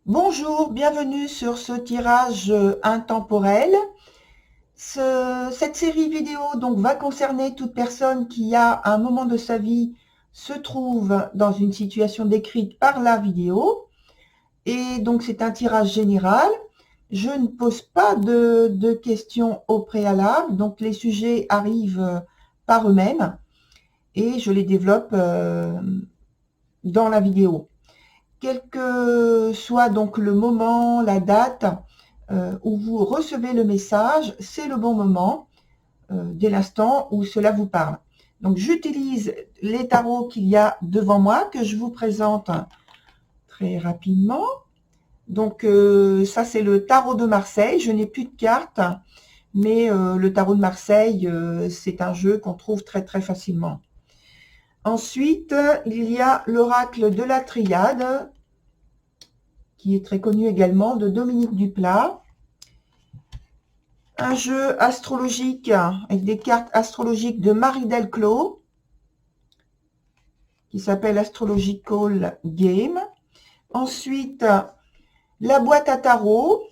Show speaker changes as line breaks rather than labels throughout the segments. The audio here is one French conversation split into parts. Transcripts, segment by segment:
Bonjour, bienvenue sur ce tirage intemporel. Cette série vidéo donc va concerner toute personne qui à un moment de sa vie se trouve dans une situation décrite par la vidéo. Et donc c'est un tirage général. Je ne pose pas de questions au préalable, donc les sujets arrivent par eux-mêmes et je les développe dans la vidéo. Quel que soit donc le moment, la date où vous recevez le message, c'est le bon moment dès l'instant où cela vous parle. Donc j'utilise les tarots qu'il y a devant moi, que je vous présente très rapidement. Donc ça c'est le tarot de Marseille. Je n'ai plus de cartes, mais le tarot de Marseille, c'est un jeu qu'on trouve très facilement. Ensuite, il y a l'oracle de la Triade, qui est très connu également, de Dominique Duplat. Un jeu astrologique avec des cartes astrologiques de Marie Delclos, qui s'appelle Astrological Game. Ensuite, la boîte à tarot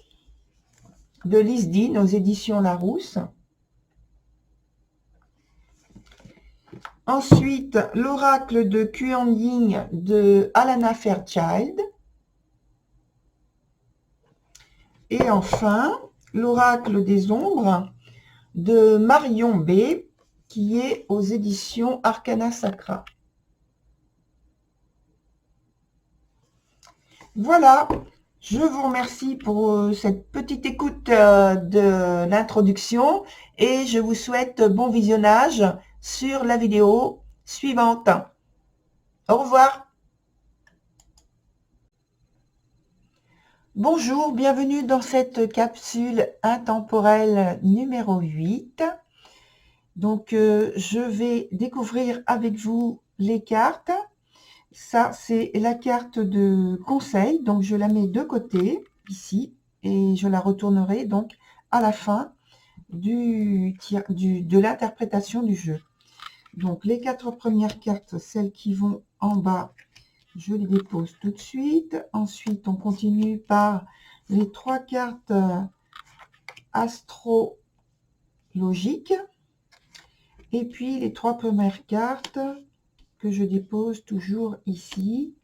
de Lise Dean aux éditions Larousse. Ensuite, l'oracle de Kuan Yin de Alana Fairchild. Et enfin, l'oracle des ombres de Marion B, qui est aux éditions Arcana Sacra. Voilà, je vous remercie pour cette petite écoute de l'introduction et je vous souhaite bon visionnage sur la vidéo suivante. Au revoir. Bonjour, bienvenue dans cette capsule intemporelle numéro 8. Donc, je vais découvrir avec vous les cartes. Ça, c'est la carte de conseil, donc je la mets de côté, ici, et je la retournerai donc à la fin de l'interprétation du jeu. Donc, les 4 premières cartes, celles qui vont en bas, je les dépose tout de suite. Ensuite, on continue par les 3 cartes astrologiques. Et puis, les 3 premières cartes que je dépose toujours ici.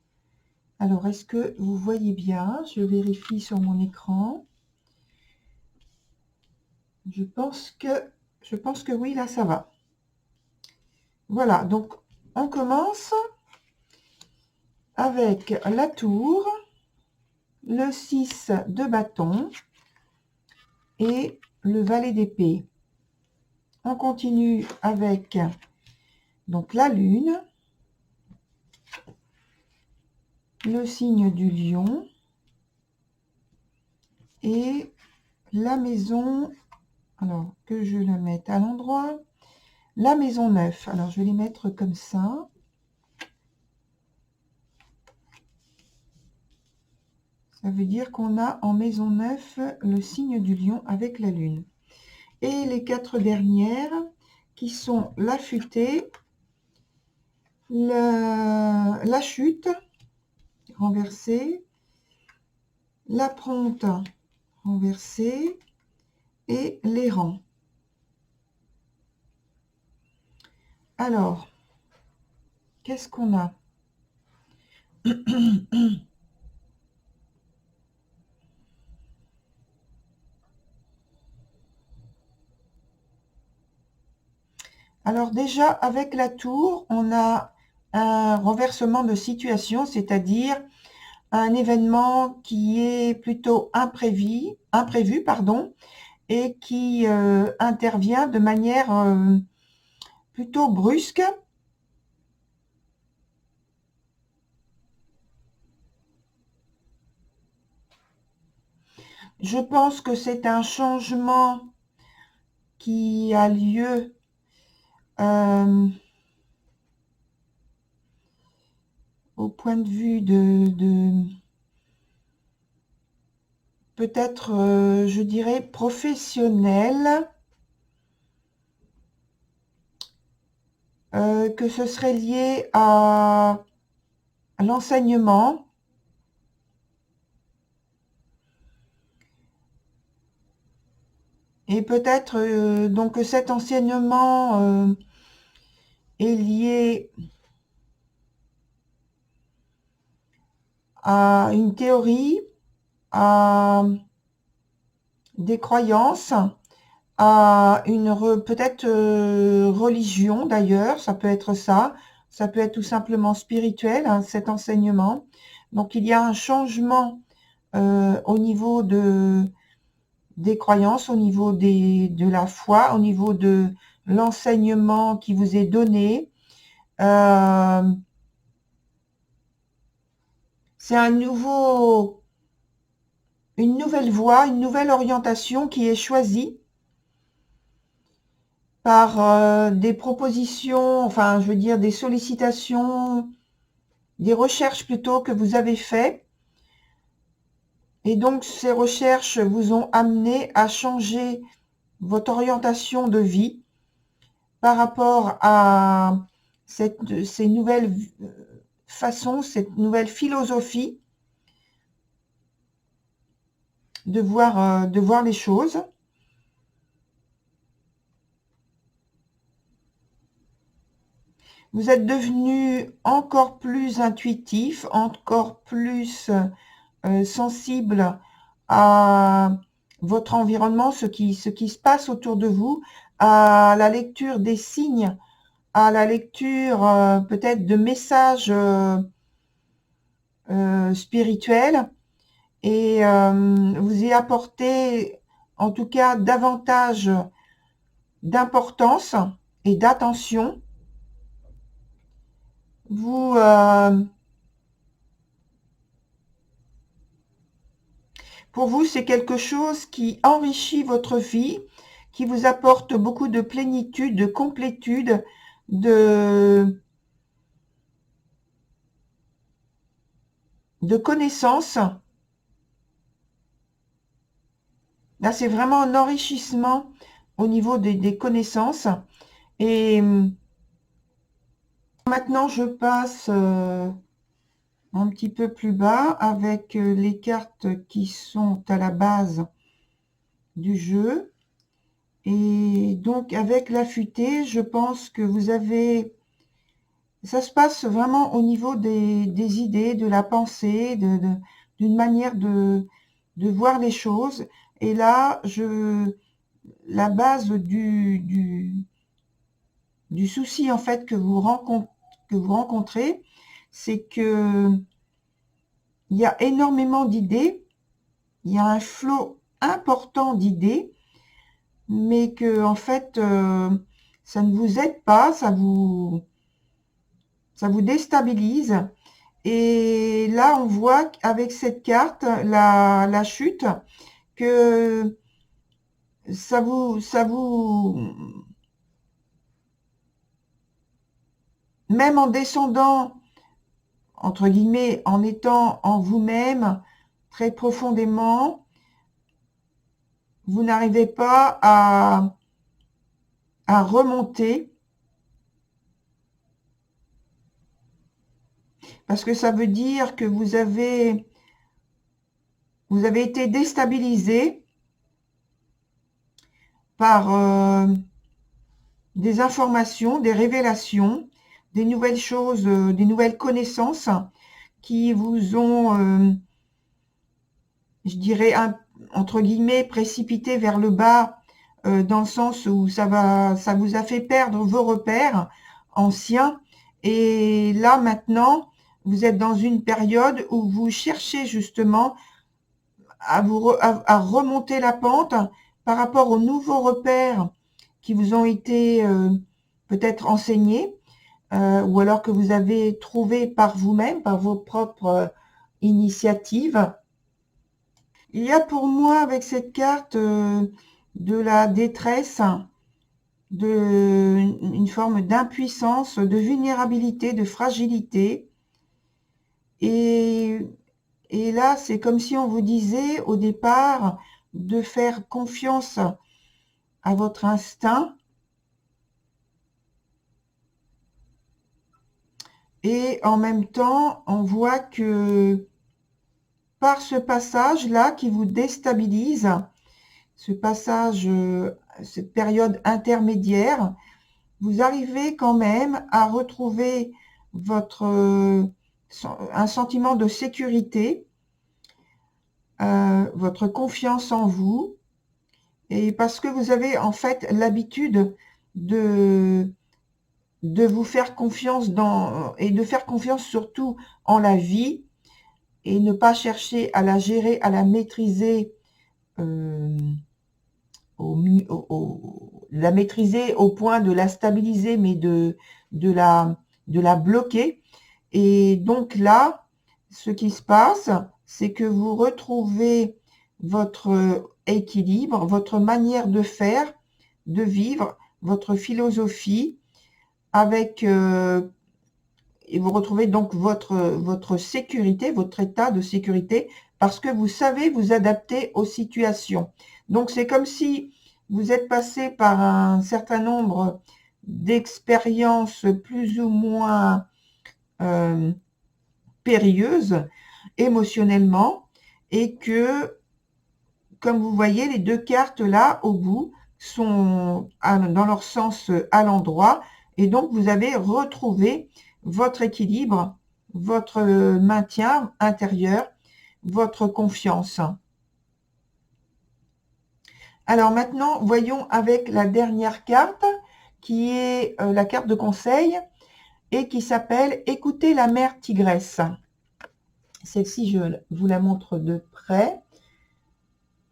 Alors, est-ce que vous voyez bien? Je vérifie sur mon écran. Je pense que oui, là, ça va. Voilà, donc on commence avec la tour, le 6 de bâton et le valet d'épée. On continue avec donc la lune, le signe du lion et la maison, alors que je le mette à l'endroit, la maison 9. Alors je vais les mettre comme ça. Ça veut dire qu'on a en maison 9 le signe du lion avec la lune. Et les 4 dernières qui sont la futée, la chute renversée, la prompte renversée et l'errant. Alors, qu'est-ce qu'on a? Alors déjà, avec la tour, on a un renversement de situation, c'est-à-dire un événement qui est plutôt imprévu, pardon, et qui intervient de manière plutôt brusque. Je pense que c'est un changement qui a lieu au point de vue de peut-être, je dirais, professionnel, que ce serait lié à l'enseignement, Et peut-être donc cet enseignement est lié à une théorie, à des croyances, à une peut-être religion d'ailleurs, ça peut être ça peut être tout simplement spirituel, hein, cet enseignement. Donc il y a un changement au niveau des croyances, au niveau de la foi, au niveau de l'enseignement qui vous est donné. C'est une nouvelle voie, une nouvelle orientation qui est choisie par des propositions, enfin, je veux dire des sollicitations, des recherches plutôt que vous avez fait. Et donc, ces recherches vous ont amené à changer votre orientation de vie par rapport à ces nouvelles façons, cette nouvelle philosophie de voir les choses. Vous êtes devenu encore plus intuitif, encore plus sensible à votre environnement, ce qui se passe autour de vous, à la lecture des signes, à la lecture peut-être de messages spirituels, et vous y apportez en tout cas davantage d'importance et d'attention. Pour vous, c'est quelque chose qui enrichit votre vie, qui vous apporte beaucoup de plénitude, de complétude, de connaissances. Là, c'est vraiment un enrichissement au niveau des connaissances. Et maintenant, je passe un petit peu plus bas avec les cartes qui sont à la base du jeu. Et donc, avec l'affûté, je pense que vous avez... Ça se passe vraiment au niveau des idées, de la pensée, d'une manière de voir les choses. Et là, la base du souci en fait que vous rencontrez, c'est que il y a énormément d'idées, il y a un flot important d'idées, mais que en fait ça ne vous aide pas, ça vous déstabilise. Et là, on voit avec cette carte, la chute, que ça vous même en descendant, entre guillemets, en étant en vous-même très profondément, vous n'arrivez pas à remonter, parce que ça veut dire que vous avez été déstabilisé par des informations, des révélations, des nouvelles choses, des nouvelles connaissances qui vous ont, je dirais, entre guillemets, précipité vers le bas, dans le sens où ça vous a fait perdre vos repères anciens. Et là, maintenant, vous êtes dans une période où vous cherchez justement à remonter la pente par rapport aux nouveaux repères qui vous ont été peut-être enseignés, ou alors que vous avez trouvé par vous-même, par vos propres initiatives. Il y a pour moi avec cette carte de la détresse, une forme d'impuissance, de vulnérabilité, de fragilité. Et là, c'est comme si on vous disait au départ de faire confiance à votre instinct. Et en même temps, on voit que par ce passage-là qui vous déstabilise, ce passage, cette période intermédiaire, vous arrivez quand même à retrouver un sentiment de sécurité, votre confiance en vous, et parce que vous avez en fait l'habitude de vous faire confiance et de faire confiance surtout en la vie, et ne pas chercher à la gérer, à la maîtriser, la maîtriser au point de la stabiliser, mais de la bloquer. Et donc là, ce qui se passe, c'est que vous retrouvez votre équilibre, votre manière de faire, de vivre, votre philosophie, avec et vous retrouvez donc votre sécurité, votre état de sécurité, parce que vous savez vous adapter aux situations. Donc c'est comme si vous êtes passé par un certain nombre d'expériences plus ou moins périlleuses émotionnellement, et que, comme vous voyez, les deux cartes là au bout sont dans leur sens à l'endroit, et donc vous avez retrouvé votre équilibre, votre maintien intérieur, votre confiance. Alors maintenant, voyons avec la dernière carte, qui est la carte de conseil, et qui s'appelle « Écoutez la mère tigresse ». Celle-ci, je vous la montre de près.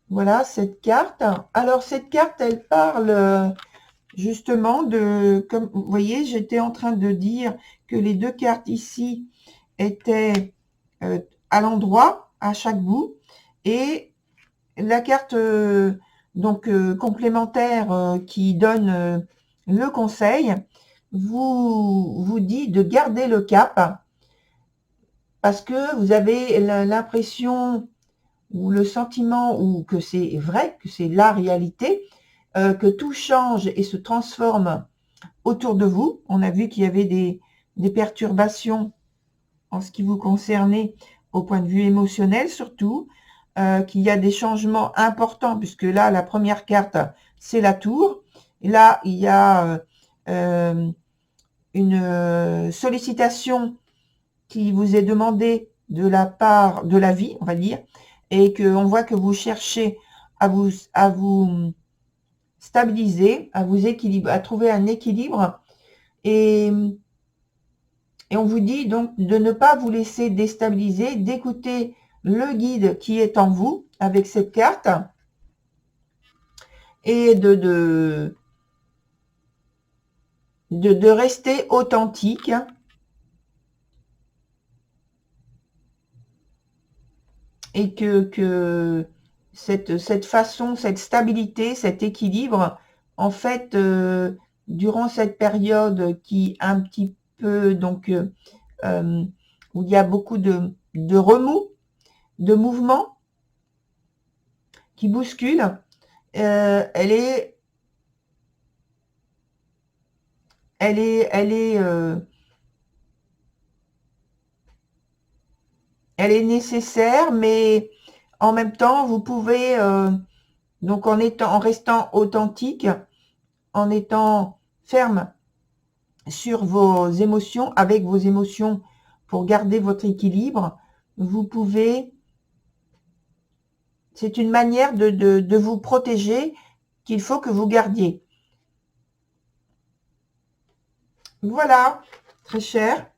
Voilà cette carte. Alors cette carte, elle parle justement de, comme vous voyez, j'étais en train de dire que les deux cartes ici étaient à l'endroit, à chaque bout, et la carte complémentaire qui donne le conseil vous dit de garder le cap, parce que vous avez l'impression ou le sentiment, ou que c'est vrai, que c'est la réalité, que tout change et se transforme autour de vous. On a vu qu'il y avait des perturbations en ce qui vous concernait au point de vue émotionnel surtout, qu'il y a des changements importants, puisque là, la première carte, c'est la tour. Et là, il y a une sollicitation qui vous est demandée de la part de la vie, on va dire, et qu'on voit que vous cherchez à vous stabiliser, à vous équilibrer, à trouver un équilibre, et on vous dit donc de ne pas vous laisser déstabiliser, d'écouter le guide qui est en vous avec cette carte, et de rester authentique, et que cette façon, cette stabilité, cet équilibre, en fait, durant cette période qui un petit peu, donc, où il y a beaucoup de remous, de mouvements qui bousculent, elle est nécessaire, mais en même temps, vous pouvez, donc en restant authentique, en étant ferme sur vos émotions, avec vos émotions, pour garder votre équilibre, vous pouvez, c'est une manière de vous protéger qu'il faut que vous gardiez. Voilà, très cher,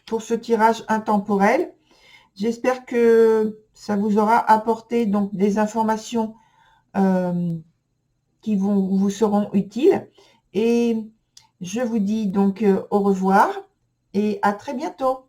pour ce tirage intemporel. J'espère que ça vous aura apporté donc des informations qui vous seront utiles. Et je vous dis donc au revoir et à très bientôt.